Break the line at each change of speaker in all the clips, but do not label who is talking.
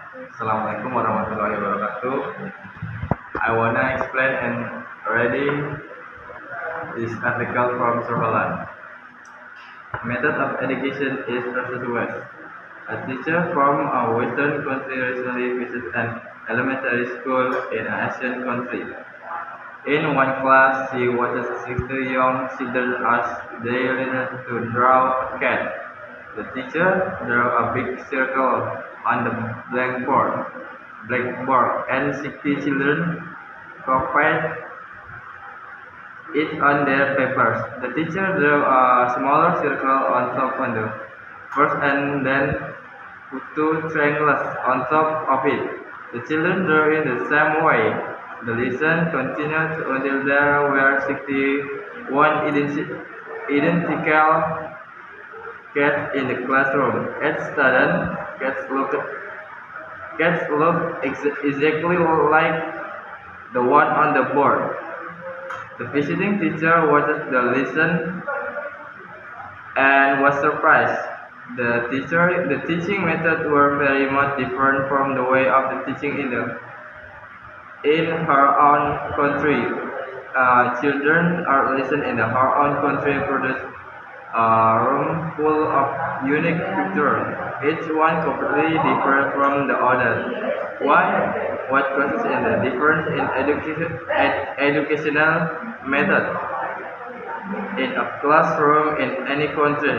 Assalamualaikum warahmatullahi wabarakatuh. I wanna explain and reading this article from Surveillance. Method of education is versus West. A teacher from a Western country recently visited an elementary school in an Asian country. In one class, she watches 60 young children as they learn to draw a cat. The teacher drew a big circle on the blackboard, and 60 children copied it on their papers. The teacher drew a smaller circle on top of the first and then put two triangles on top of it. The children drew in the same way. The lesson continued until there were 61 identical cats in the classroom. Cats looked exactly like the one on the board. The visiting teacher watched the lesson and was surprised. The teaching methods were very much different from the way of the teaching in her own country. Children are listened in her own country produced a room full of unique pictures, each one completely different from the other. Why? What causes in the difference in educational method? In a classroom in any country,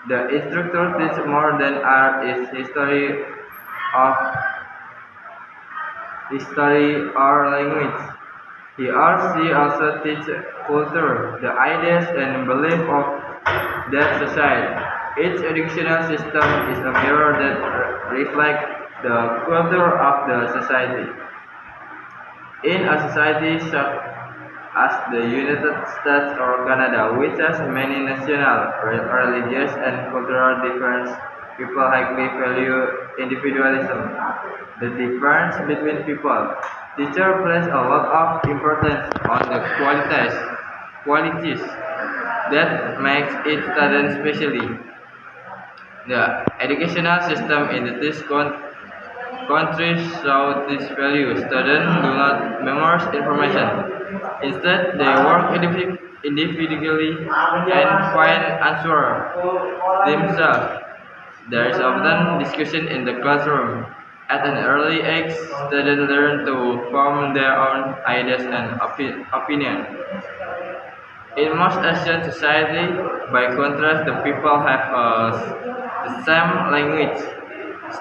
the instructor teaches more than art is of history or language. He or she also teaches culture, the ideas and beliefs of that society. Each educational system is a mirror that reflects the culture of the society. In a society such as the United States or Canada, which has many national, religious, and cultural differences, people highly value individualism. The difference between people. Teacher place a lot of importance on the qualities that makes each student specially. The educational system in this countries show this value. Students do not memorize information. Instead, they work individually and find answers themselves. There is often discussion in the classroom. At an early age, students learn to form their own ideas and opinions. In most Asian societies, by contrast, the people have the same language,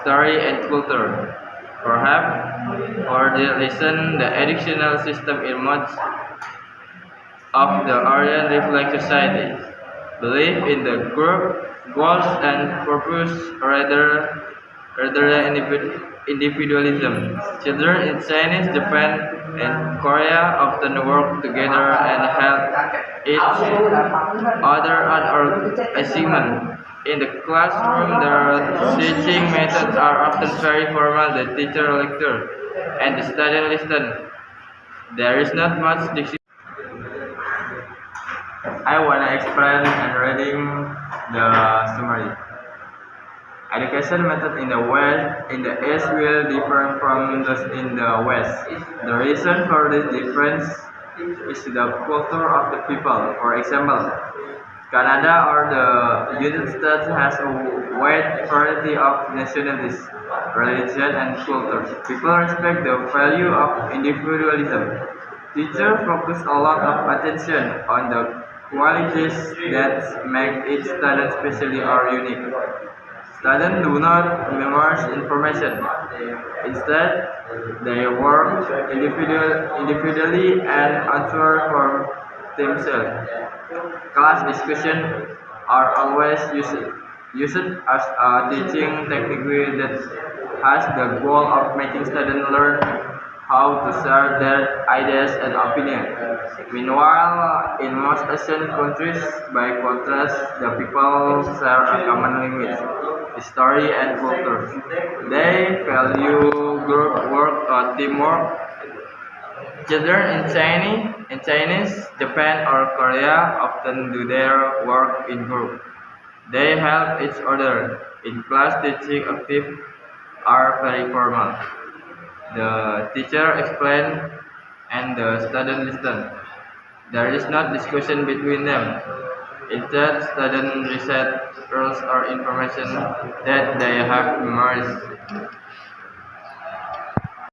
story, and culture. Perhaps, for this reason, the educational system in much of the area reflects society. Belief in the group goals and purpose rather than individualism. Children in Chinese, Japan, and Korea often work together and help each other on our achievement. In the classroom, the teaching methods are often very formal. The teacher lectures, and the student listen. There is not much discussion. I wanna explain and reading the summary. Education method in the East will differ from those in the West. The reason for this difference is the culture of the people. For example, Canada or the United States has a wide variety of nationalities, religion, and cultures. People respect the value of individualism. Teachers focus a lot of attention on the qualities that make each student specially or unique. Students do not memorize information. Instead, they work individually and answer for themselves. Class discussions are always used as a teaching technique that has the goal of making students learn how to share their ideas and opinions. Meanwhile, in most Asian countries, by contrast, the people share a common language, history, and culture. They value group work or teamwork. Children in Chinese, Japan, or Korea often do their work in group. They help each other in class teaching are very formal. The teacher explains and the student listen. There is not discussion between them. Instead, students reset rules or information that they have memorized.